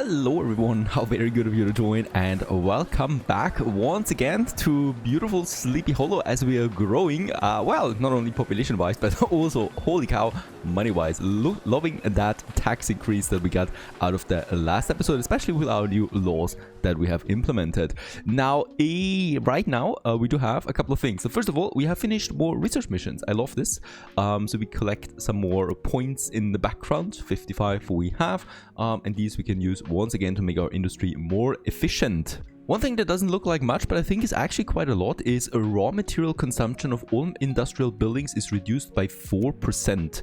Hello everyone, how very good of you to join, and welcome back once again to beautiful Sleepy Hollow as we are growing, well, not only population wise but also, holy cow, money wise. Loving that tax increase that we got out of the last episode, especially with our new laws that we have implemented. Now, right now we do have a couple of things. So first of all, we have finished more research missions. I love this. So we collect some more points in the background, 55 we have, and these we can use once again to make our industry more efficient. One thing that doesn't look like much, but I think is actually quite a lot, is a raw material consumption of all industrial buildings is reduced by 4%.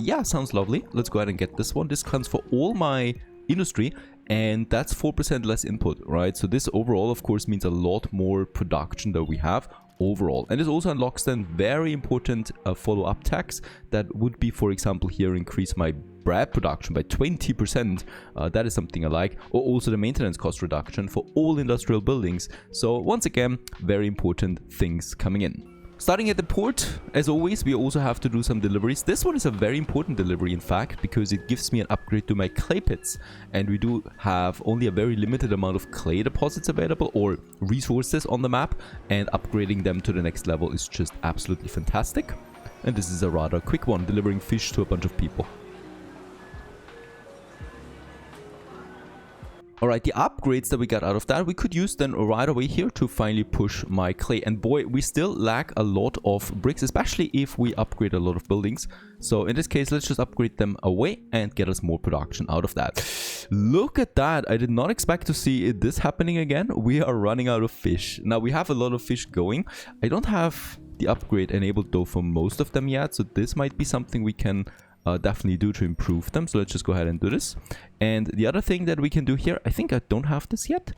Yeah, sounds lovely. Let's go ahead and get this one. This counts for all my industry, and that's 4% less input, right? So this overall, of course, means a lot more production that we have overall. And this also unlocks then very important follow-up tax that would be, for example, here increase my bread production by 20%. That is something I like. Or also the maintenance cost reduction for all industrial buildings. So once again, very important things coming in. Starting at the port, as always, we also have to do some deliveries. This one is a very important delivery, in fact, because it gives me an upgrade to my clay pits. And we do have only a very limited amount of clay deposits available, or resources on the map, and upgrading them to the next level is just absolutely fantastic. And this is a rather quick one, delivering fish to a bunch of people. Alright, the upgrades that we got out of that, we could use then right away here to finally push my clay. And boy, we still lack a lot of bricks, especially if we upgrade a lot of buildings. So in this case, let's just upgrade them away and get us more production out of that. Look at that. I did not expect to see this happening again. We are running out of fish. Now, we have a lot of fish going. I don't have the upgrade enabled though for most of them yet. So this might be something we can definitely do to improve them. So let's just go ahead and do this. And the other thing that we can do here, I think I don't have this yet,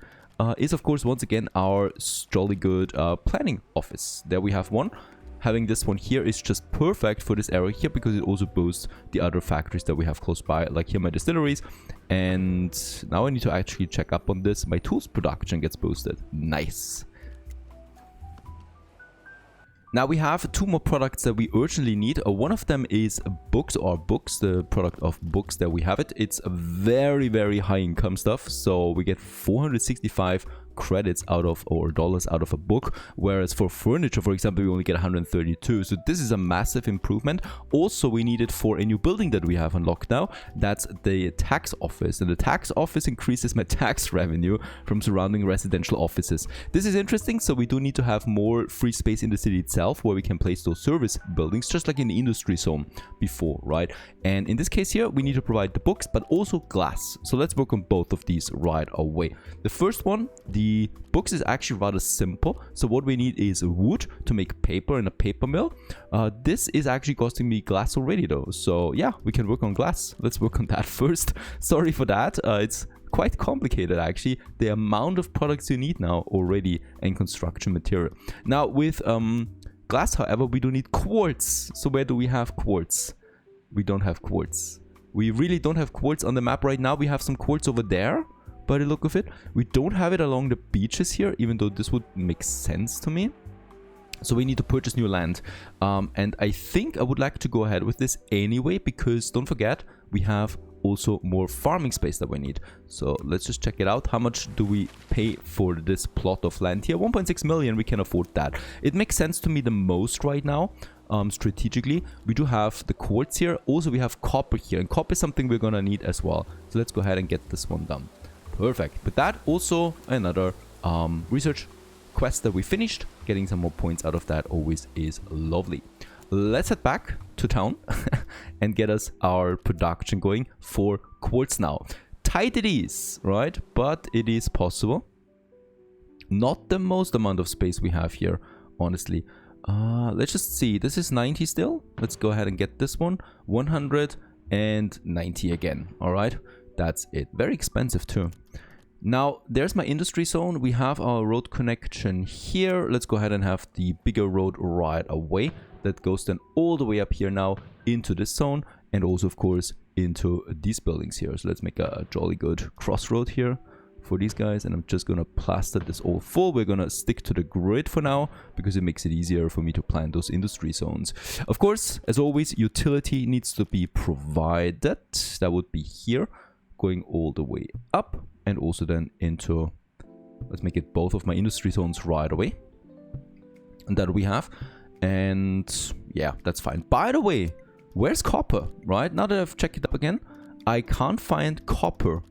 is of course once again our jolly good planning office. There we have one. Having this one here is just perfect for this area here because it also boosts the other factories that we have close by, like here my distilleries. And now I need to actually check up on this. My tools production gets boosted. Nice. Now we have two more products that we urgently need. One of them is books, the product of books that we have it. It's a very, very high income stuff. So we get 465 credits out of, or dollars out of a book, whereas for furniture, for example, we only get 132. So this is a massive improvement. Also, we need it for a new building that we have unlocked now. That's the tax office, and the tax office increases my tax revenue from surrounding residential offices. This is interesting. So we do need to have more free space in the city itself where we can place those service buildings, just like in the industry zone before, right? And in this case here, we need to provide the books, but also glass. So let's work on both of these right away. The first one, the books, is actually rather simple. So what we need is wood to make paper in a paper mill. This is actually costing me glass already though. So yeah, we can work on glass. Let's work on that first. Sorry for that. It's quite complicated actually, the amount of products you need now already and construction material. Now with glass, however, we do need quartz. So where do we have quartz? We don't have quartz. We really don't have quartz on the map right now. We have some quartz over there by the look of it. We don't have it along the beaches here, even though this would make sense to me. So we need to purchase new land. And I think I would like to go ahead with this anyway, because don't forget, we have also more farming space that we need. So let's just check it out. How much do we pay for this plot of land here? 1.6 million, we can afford that. It makes sense to me the most right now. Strategically, we do have the quartz here. Also, we have copper here, and copper is something we're gonna need as well. So let's go ahead and get this one done. Perfect. But that also another research quest that we finished. Getting some more points out of that always is lovely. Let's head back to town and get us our production going for quartz now. Tight it is, right? But it is possible. Not the most amount of space we have here, honestly. Let's just see. This is 90 still. Let's go ahead and get this one. 190 again. All right. That's it. Very expensive too. Now, there's my industry zone. We have our road connection here. Let's go ahead and have the bigger road right away. That goes then all the way up here now into this zone. And also, of course, into these buildings here. So let's make a jolly good crossroad here for these guys, and I'm just gonna plaster this all full. We're gonna stick to the grid for now because it makes it easier for me to plan those industry zones. Of course, as always, utility needs to be provided. That would be here. going all the way up, and also then into, let's make it both of my industry zones right away. And that we have. And yeah, that's fine. By the way, where's copper, right? Now that I've checked it up again, I can't find copper.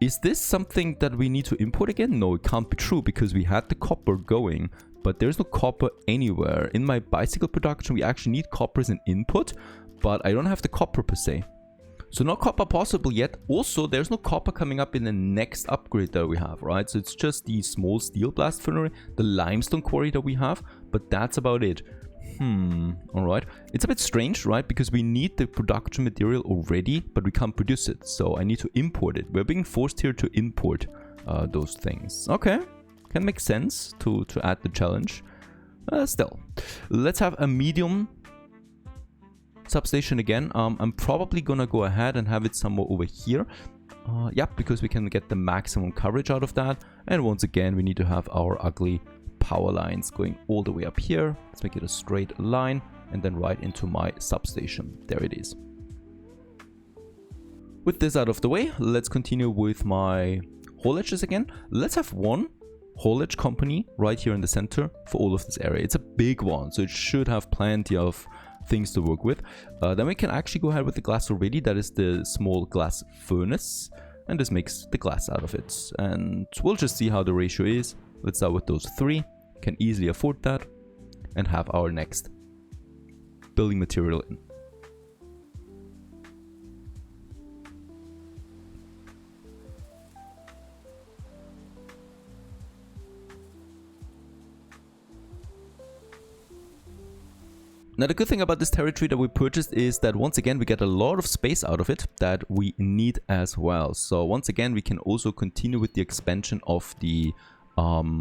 Is this something that we need to import again? No, it can't be true because we had the copper going, but there's no copper anywhere. In my bicycle production, we actually need copper as an input, but I don't have the copper per se. So no copper possible yet. Also, there's no copper coming up in the next upgrade that we have, right? So it's just the small steel blast furnace, the limestone quarry that we have, but that's about it. All right. It's a bit strange, right? Because we need the production material already, but we can't produce it. So I need to import it. We're being forced here to import those things. Okay. Can make sense to add the challenge. Still, let's have a medium substation again. I'm probably gonna go ahead and have it somewhere over here. Yeah, because we can get the maximum coverage out of that. And once again, we need to have our ugly power lines going all the way up here. Let's make it a straight line and then right into my substation. There it is. With this out of the way, let's continue with my haulages again. Let's have one haulage company right here in the center for all of this area. It's a big one, so it should have plenty of things to work with. Then we can actually go ahead with the glass already. That is the small glass furnace, and this makes the glass out of it. And we'll just see how the ratio is. Let's start with those three. Can easily afford that and have our next building material in. Now the good thing about this territory that we purchased is that once again we get a lot of space out of it that we need as well. So once again we can also continue with the expansion of the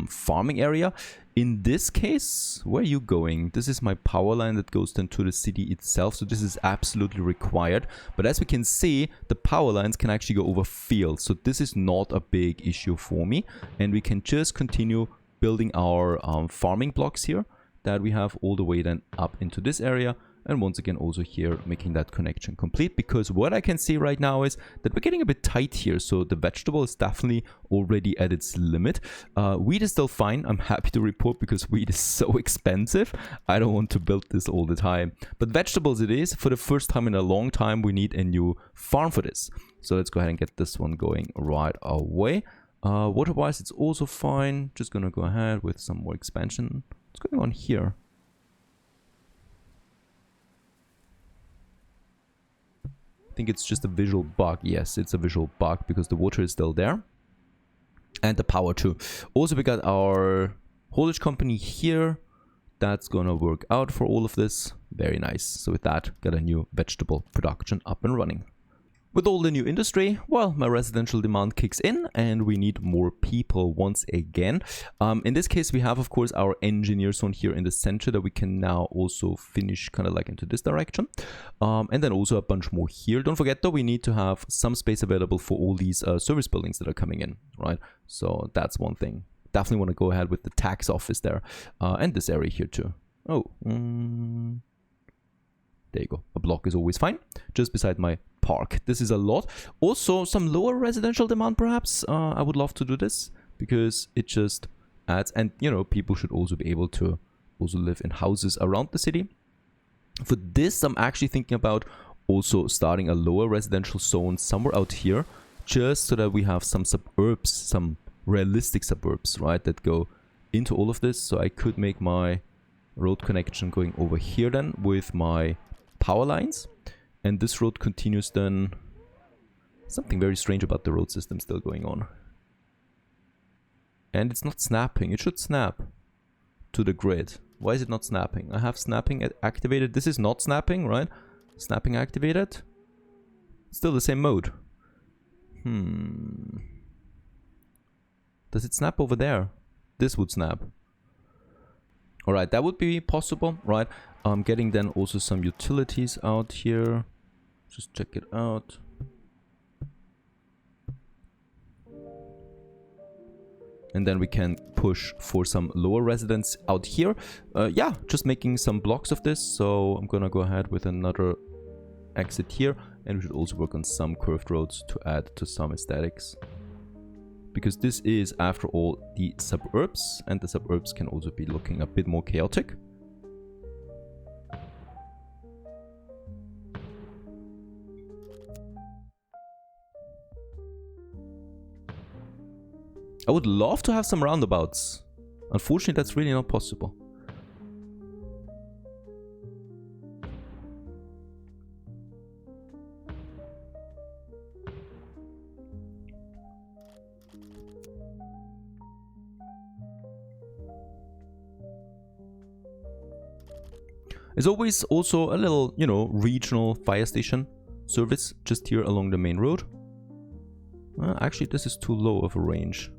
farming area. In this case, where are you going? This is my power line that goes then to the city itself, so this is absolutely required. But as we can see, the power lines can actually go over fields, so this is not a big issue for me, and we can just continue building our farming blocks here that we have all the way then up into this area, and once again also here making that connection complete, because what I can see right now is that we're getting a bit tight here. So the vegetable is definitely already at its limit. Wheat is still fine, I'm happy to report, because wheat is so expensive. I don't want to build this all the time, but vegetables it is. For the first time in a long time we need a new farm for this, so let's go ahead and get this one going right away. Water wise it's also fine, just gonna go ahead with some more expansion. What's going on here? I think it's just a visual bug. Yes, it's a visual bug because the water is still there. And the power too. Also, we got our haulage company here. That's gonna work out for all of this. Very nice. So with that, got a new vegetable production up and running. With all the new industry, well, my residential demand kicks in and we need more people once again. In this case, we have, of course, our engineer zone here in the center that we can now also finish kind of like into this direction. And then also a bunch more here. Don't forget, though, we need to have some space available for all these service buildings that are coming in, right? So that's one thing. Definitely want to go ahead with the tax office there. And this area here too. Oh, there you go. A block is always fine. Just beside my park. This is a lot. Also, some lower residential demand, perhaps. I would love to do this because it just adds, and you know, people should also be able to also live in houses around the city. For this, I'm actually thinking about also starting a lower residential zone somewhere out here, just so that we have some suburbs, some realistic suburbs, right, that go into all of this. So I could make my road connection going over here then with my power lines. And this road continues then. Something very strange about the road system still going on. And it's not snapping. It should snap to the grid. Why is it not snapping? I have snapping activated. This is not snapping, right? Snapping activated. Still the same mode. Does it snap over there? This would snap. Alright, that would be possible, right? I'm getting then also some utilities out here. Just check it out. And then we can push for some lower residents out here. Yeah, just making some blocks of this. So I'm gonna go ahead with another exit here. And we should also work on some curved roads to add to some aesthetics. Because this is, after all, the suburbs, and the suburbs can also be looking a bit more chaotic. I would love to have some roundabouts. Unfortunately, that's really not possible. There's always also a little, you know, regional fire station service just here along the main road. Actually, this is too low of a range.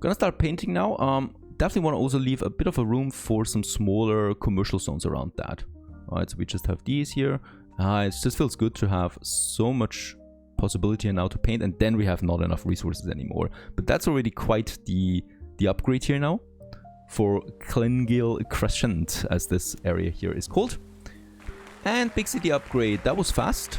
Gonna start painting now. Definitely want to also leave a bit of a room for some smaller commercial zones around that. Alright, so we just have these here. It just feels good to have so much possibility now to paint, and then we have not enough resources anymore. But that's already quite the upgrade here now for Klingel Crescent, as this area here is called. And big city upgrade. That was fast.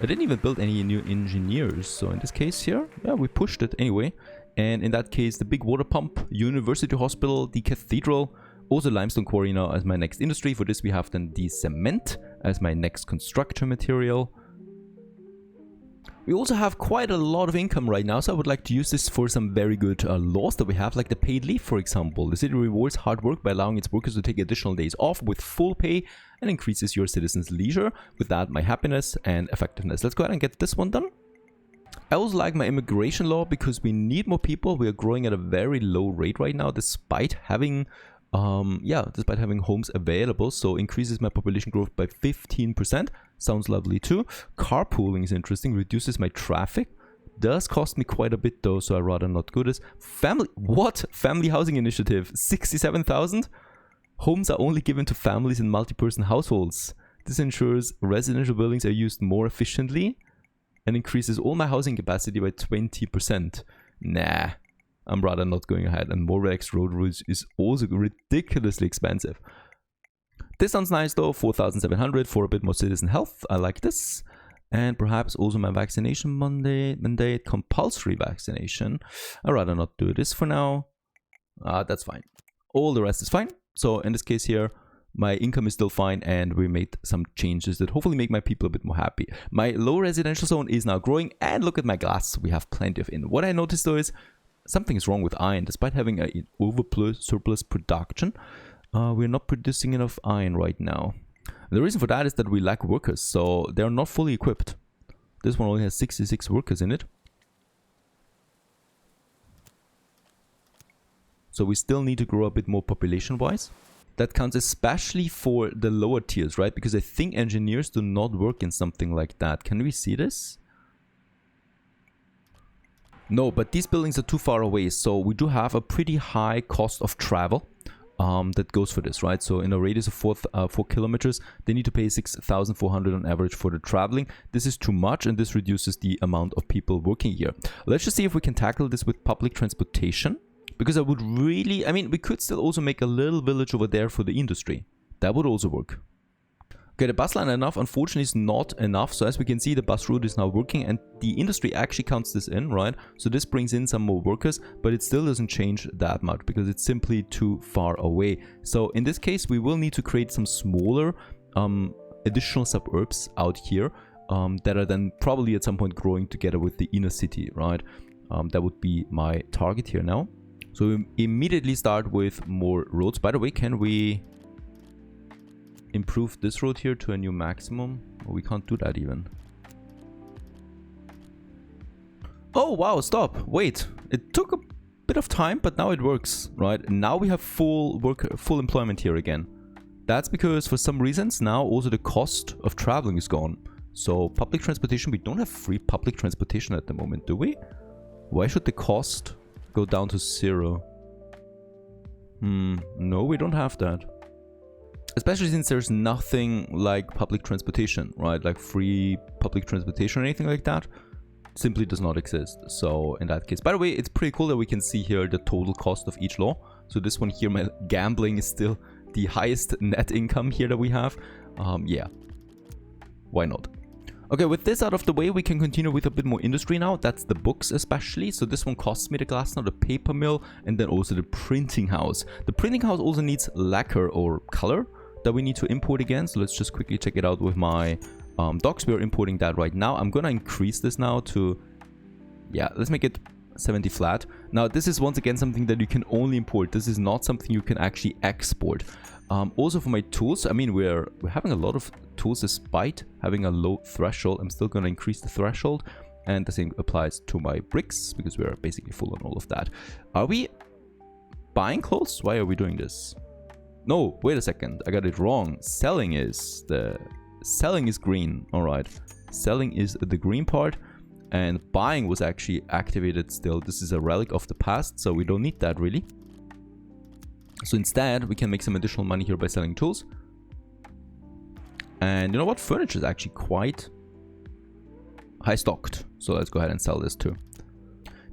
I didn't even build any new engineers, so in this case here, yeah, we pushed it anyway. And in that case, the big water pump, university hospital, the cathedral, also limestone quarry now as my next industry. For this we have then the cement as my next construction material. We also have quite a lot of income right now, so I would like to use this for some very good laws that we have, like the paid leave, for example. The city rewards hard work by allowing its workers to take additional days off with full pay and increases your citizens' leisure. With that, my happiness and effectiveness. Let's go ahead and get this one done. I also like my immigration law because we need more people. We are growing at a very low rate right now, despite having despite having homes available. So increases my population growth by 15%. Sounds lovely too. Carpooling is interesting, reduces my traffic. Does cost me quite a bit though, so I'd rather not go this. Family housing initiative, 67,000? Homes are only given to families in multi-person households. This ensures residential buildings are used more efficiently and increases all my housing capacity by 20%. Nah, I'm rather not going ahead. And more relaxed road rules is also ridiculously expensive. This sounds nice though, 4,700 for a bit more citizen health. I like this. And perhaps also my vaccination mandate, compulsory vaccination. I'd rather not do this for now. That's fine. All the rest is fine. So in this case here, my income is still fine, and we made some changes that hopefully make my people a bit more happy. My low residential zone is now growing, and look at my glass. We have plenty of in. What I noticed though is something is wrong with iron. Despite having an surplus production, we're not producing enough iron right now. And the reason for that is that we lack workers, so they're not fully equipped. This one only has 66 workers in it. So we still need to grow a bit more population-wise. That counts especially for the lower tiers, right? Because I think engineers do not work in something like that. Can we see this? No, but these buildings are too far away. So we do have a pretty high cost of travel that goes for this, right? So in a radius of 4 kilometers, they need to pay 6,400 on average for the traveling. This is too much, and this reduces the amount of people working here. Let's just see if we can tackle this with public transportation. Because I would really, I mean, we could still also make a little village over there for the industry. That would also work. Okay, the bus line enough, unfortunately, is not enough. So as we can see, the bus route is now working, and the industry actually counts this in, right? So this brings in some more workers, but it still doesn't change that much because it's simply too far away. So in this case, we will need to create some smaller additional suburbs out here that are then probably at some point growing together with the inner city, right? That would be my target here now. So we immediately start with more roads. By the way, can we improve this road here to a new maximum? Oh, we can't do that even. Oh, wow, stop. Wait, it took a bit of time, but now it works, right? Now we have full employment here again. That's because for some reasons now also the cost of traveling is gone. So public transportation, we don't have free public transportation at the moment, do we? Why should the cost go down to 0? No, we don't have that. Especially since there's nothing like public transportation, right? Like free public transportation or anything like that simply does not exist. So in that case, by the way, it's pretty cool that we can see here the total cost of each law. So this one here, my gambling is still the highest net income here that we have. Yeah. Why not? Okay, with this out of the way, we can continue with a bit more industry now. That's the books especially. So this one costs me the glass now, the paper mill, and then also the printing house. The printing house also needs lacquer or color that we need to import again. So let's just quickly check it out with my docs. We are importing that right now. I'm gonna increase this now to, yeah, let's make it 70 flat. Now this is once again something that you can only import. This is not something you can actually export. Also for my tools, I mean, we're having a lot of tools despite having a low threshold. I'm still going to increase the threshold, and the same applies to my bricks because we're basically full on all of that. Are we buying clothes? Why are we doing this? No, wait a second, I got it wrong. Selling is green. All right, selling is the green part, and buying was actually activated still. This is a relic of the past, so we don't need that really. So instead, we can make some additional money here by selling tools. And you know what? Furniture is actually quite high stocked. So let's go ahead and sell this too.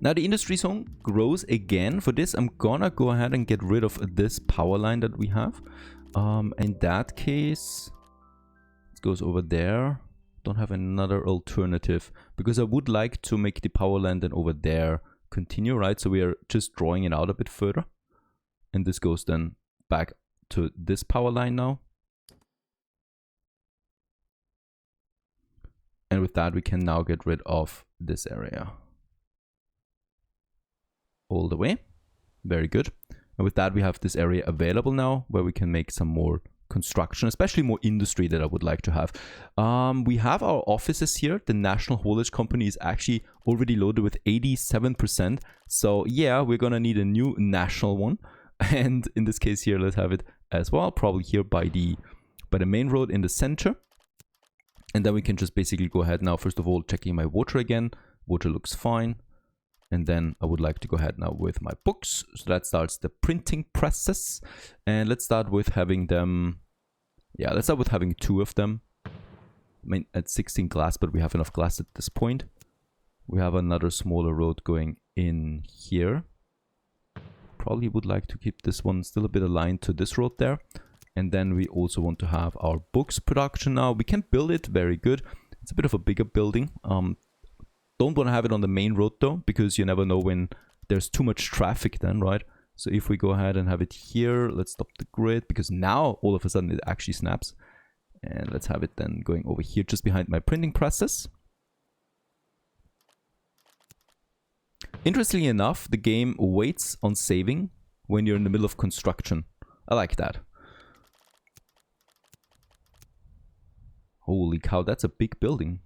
Now the industry zone grows again. For this, I'm gonna go ahead and get rid of this power line that we have. In that case, it goes over there. Don't have another alternative because I would like to make the power line then over there continue, right? So we are just drawing it out a bit further. And this goes then back to this power line now. And with that, we can now get rid of this area. All the way. Very good. And with that, we have this area available now where we can make some more construction, especially more industry that I would like to have. We have our offices here. The National Haulage Company is actually already loaded with 87%. So yeah, we're going to need a new national one. And in this case here, let's have it as well, probably here by the main road in the center. And then we can just basically go ahead now, first of all, checking my water again. Water looks fine. And then I would like to go ahead now with my books. So that starts the printing process. And let's start with having them, yeah, let's start with having 2 of them. I mean, at 16 glass, but we have enough glass at this point. We have another smaller road going in here. Probably would like to keep this one still a bit aligned to this road there. And then we also want to have our books production now. We can build it very good. It's a bit of a bigger building. Don't want to have it on the main road though, because you never know when there's too much traffic then, right? So if we go ahead and have it here, let's stop the grid because now all of a sudden it actually snaps. And let's have it then going over here just behind my printing presses. Interestingly enough, the game waits on saving when you're in the middle of construction. I like that. Holy cow, that's a big building.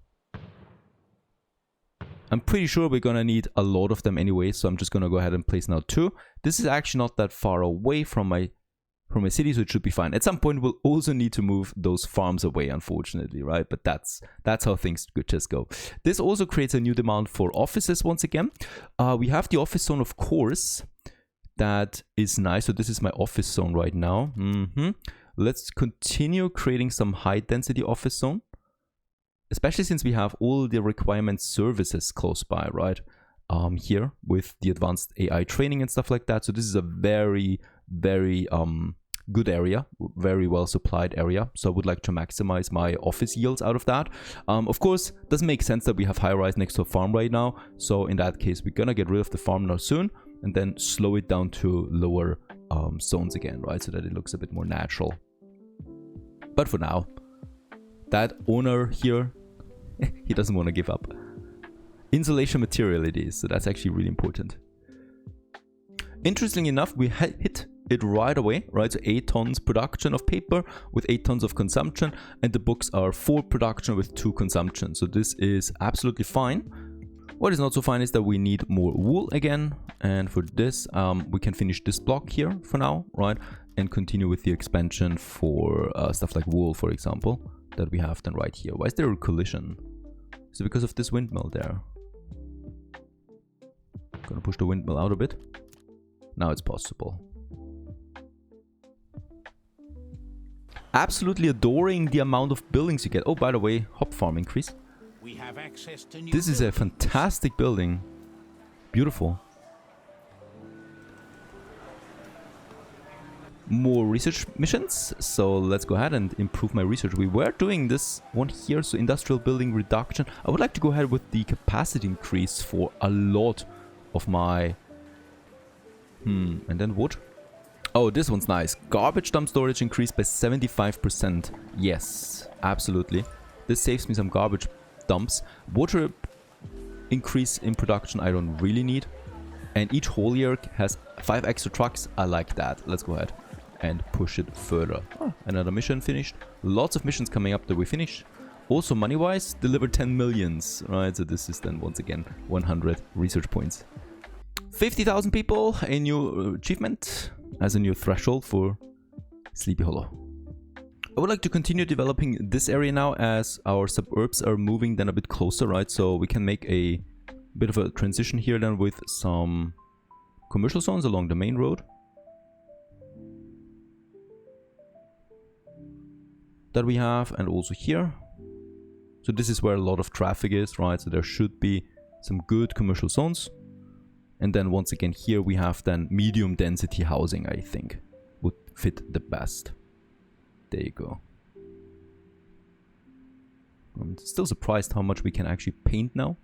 I'm pretty sure we're gonna need a lot of them anyway, so I'm just gonna go ahead and place now 2. This is actually not that far away from my city, so it should be fine. At some point, we'll also need to move those farms away, unfortunately, right? But that's how things could just go. This also creates a new demand for offices once again. We have the office zone, of course. That is nice. So this is my office zone right now. Let's continue creating some high density office zone. Especially since we have all the requirement services close by, right? Here with the advanced AI training and stuff like that. So this is a very, very good area, very well supplied area. So I would like to maximize my office yields out of that. Of course, doesn't make sense that we have high-rise next to a farm right now. So in that case, we're gonna get rid of the farm now soon and then slow it down to lower zones again, right? So that it looks a bit more natural. But for now, that owner here, he doesn't want to give up. Insulation material it is, so that's actually really important. Interestingly enough, we hit it right away, right? So 8 tons production of paper with 8 tons of consumption, and the books are 4 production with 2 consumption. So this is absolutely fine. What is not so fine is that we need more wool again, and for this we can finish this block here for now, right? And continue with the expansion for stuff like wool, for example, that we have then right here. Why is there a collision? Is it because of this windmill there? Gonna push the windmill out a bit. Now it's possible. Absolutely adoring the amount of buildings you get. Oh, by the way, hop farm increase. We have access to new This is a fantastic building. Beautiful. more research missions. So let's go ahead and improve my research. We were doing this one here, so industrial building reduction. I would like to go ahead with the capacity increase for a lot of my... and then wood. Oh, this one's nice. Garbage dump storage increased by 75%. Yes, absolutely. This saves me some garbage dumps. Water increase in production I don't really need. And each haulier has 5 extra trucks. I like that. Let's go ahead and push it further. Oh, another mission finished. Lots of missions coming up that we finished. Also, money-wise, delivered 10 millions. Right, so this is then once again 100 research points. 50,000 people, a new achievement as a new threshold for Sleepy Hollow. I would like to continue developing this area now as our suburbs are moving then a bit closer, right? So we can make a bit of a transition here then with some commercial zones along the main road. That we have, and also here. So this is where a lot of traffic is, right? So there should be some good commercial zones. And then once again here we have then medium density housing, I think would fit the best. There you go. I'm still surprised how much we can actually paint now.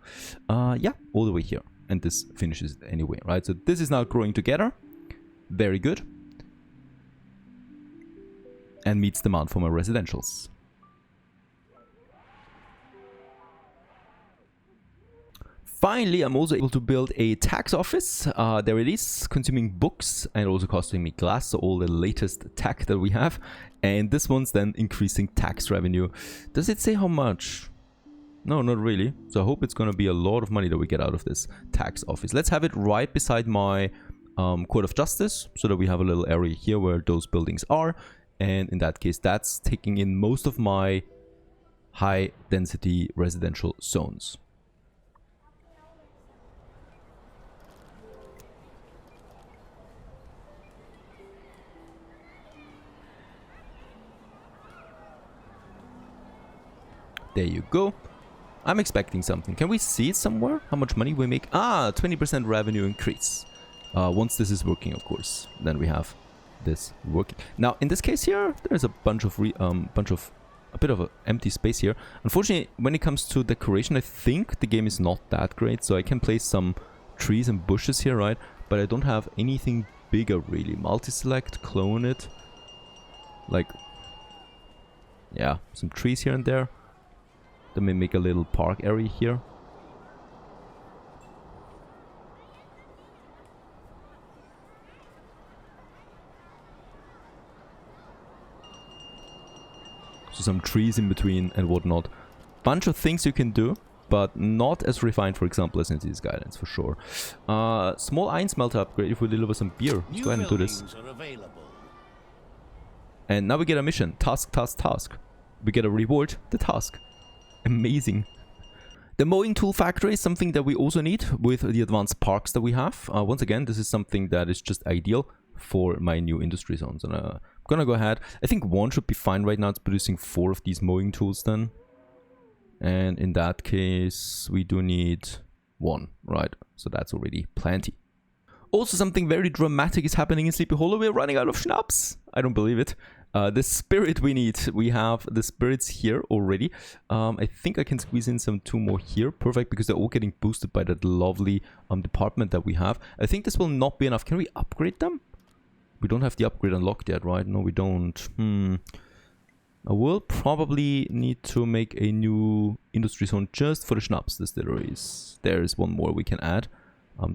Yeah, all the way here. And this finishes it anyway, right? So this is now growing together. Very good. And meets demand for my residentials. Finally, I'm also able to build a tax office. There it is, consuming books and also costing me glass, so all the latest tech that we have. And this one's then increasing tax revenue. Does it say how much? No, not really. So I hope it's going to be a lot of money that we get out of this tax office. Let's have it right beside my Court of Justice, so that we have a little area here where those buildings are. And in that case, that's taking in most of my high density residential zones. There you go. I'm expecting something. Can we see it somewhere? How much money we make? Ah, 20% revenue increase. Once this is working, of course. Then we have this working. Now, in this case here, there's a bunch of a bit of an empty space here. Unfortunately, when it comes to decoration, I think the game is not that great. So I can place some trees and bushes here, right? But I don't have anything bigger, really. Multi-select, clone it. Like, yeah, some trees here and there. Then we make a little park area here. So some trees in between and whatnot. Bunch of things you can do, but not as refined, for example, as in Cities Skylines, for sure. Small iron smelter upgrade if we deliver some beer. Let's go ahead and do this. And now we get a mission. Task, task, task. We get a reward, the task. Amazing. The mowing tool factory is something that we also need with the advanced parks that we have. Once again, this is something that is just ideal for my new industry zones. And I'm gonna go ahead. I think one should be fine right now. It's producing 4 of these mowing tools then. And in that case, we do need 1, right? So that's already plenty. Also, something very dramatic is happening in Sleepy Hollow. We're running out of schnapps. I don't believe it. The spirit we need. We have the spirits here already. I think I can squeeze in some 2 more here. Perfect, because they're all getting boosted by that lovely department that we have. I think this will not be enough. Can we upgrade them? We don't have the upgrade unlocked yet, right? No, we don't. I will probably need to make a new industry zone just for the schnapps distilleries. There is 1 more we can add.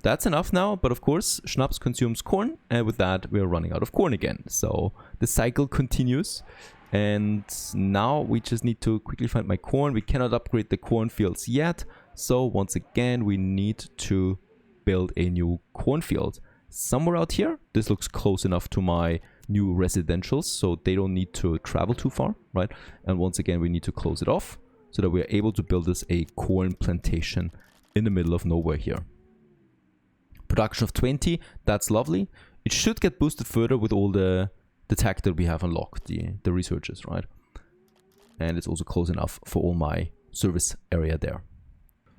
That's enough now, but of course, schnapps consumes corn, and with that, we're running out of corn again. So the cycle continues, and now we just need to quickly find my corn. We cannot upgrade the cornfields yet, so once again, we need to build a new cornfield. Somewhere out here, this looks close enough to my new residentials, so they don't need to travel too far, right? And once again, we need to close it off, so that we're able to build us a corn plantation in the middle of nowhere here. Production of 20, that's lovely. It should get boosted further with all the tech that we have unlocked, the researchers, right? And it's also close enough for all my service area there.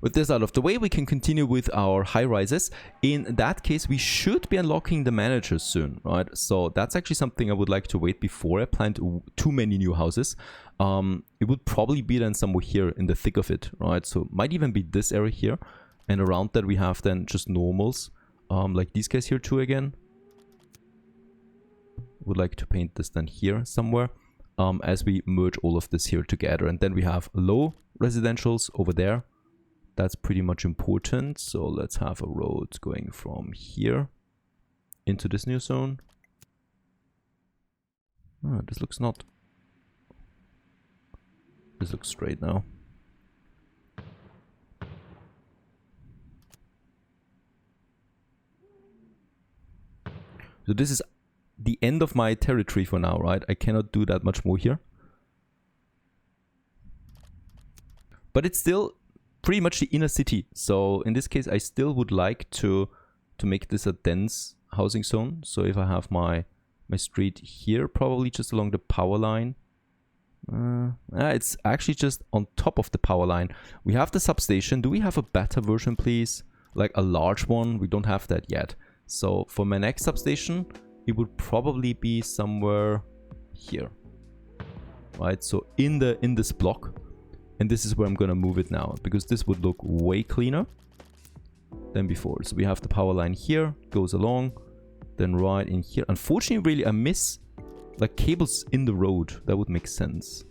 With this out of the way, we can continue with our high rises. In that case, we should be unlocking the managers soon, right? So that's actually something I would like to wait before I plant too many new houses. It would probably be then somewhere here in the thick of it, right? So it might even be this area here. And around that we have then just normals, like these guys here too again. Would like to paint this then here somewhere, as we merge all of this here together. And then we have low residentials over there. That's pretty much important. So let's have a road going from here into this new zone. Oh, this looks not... This looks straight now. So this is the end of my territory for now, right? I cannot do that much more here. But it's still pretty much the inner city. So in this case, I still would like to make this a dense housing zone. So if I have my street here, probably just along the power line. It's actually just on top of the power line. We have the substation. Do we have a better version, please? Like a large one? We don't have that yet. So for my next substation, it would probably be somewhere here, right? So in this block, and this is where I'm gonna move it now, because this would look way cleaner than before. So we have the power line here, goes along, then right in here. Unfortunately, really, I miss like cables in the road. That would make sense.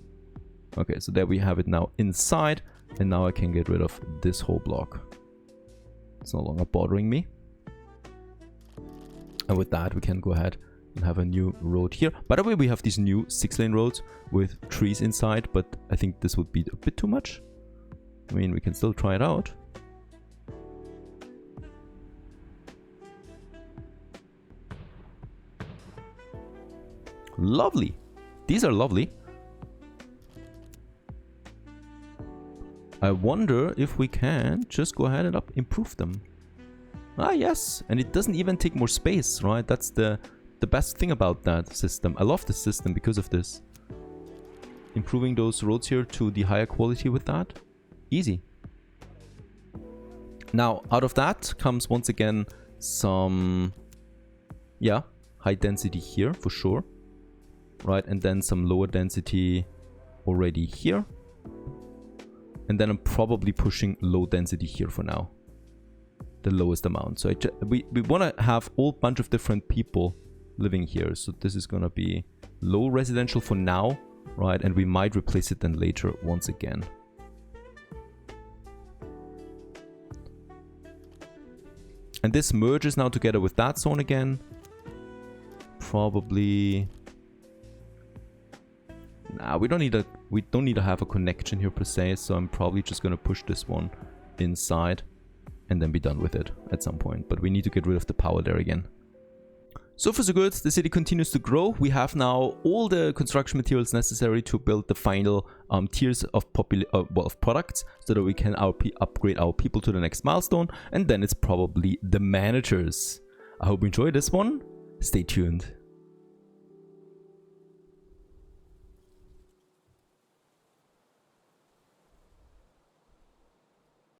Okay, so there we have it now inside, and now I can get rid of this whole block. It's no longer bothering me. And with that, we can go ahead and have a new road here. By the way, we have these new 6-lane roads with trees inside, but I think this would be a bit too much. I mean, we can still try it out. Lovely. These are lovely. I wonder if we can just go ahead and improve them. Ah, yes. And it doesn't even take more space, right? That's the best thing about that system. I love this system because of this. Improving those roads here to the higher quality with that. Easy. Now, out of that comes once again some, yeah, high density here for sure. Right, and then some lower density already here. And then I'm probably pushing low density here for now. The lowest amount. So we want to have a whole bunch of different people living here. So this is going to be low residential for now, right? And we might replace it then later once again. And this merges now together with that zone again. Probably... Nah, we don't need to have a connection here per se, so I'm probably just gonna push this one inside and then be done with it at some point. But we need to get rid of the power there again. So far so good. The city continues to grow. We have now all the construction materials necessary to build the final tiers of products, so that we can upgrade our people to the next milestone, and then it's probably the managers. I hope you enjoyed this one. Stay tuned.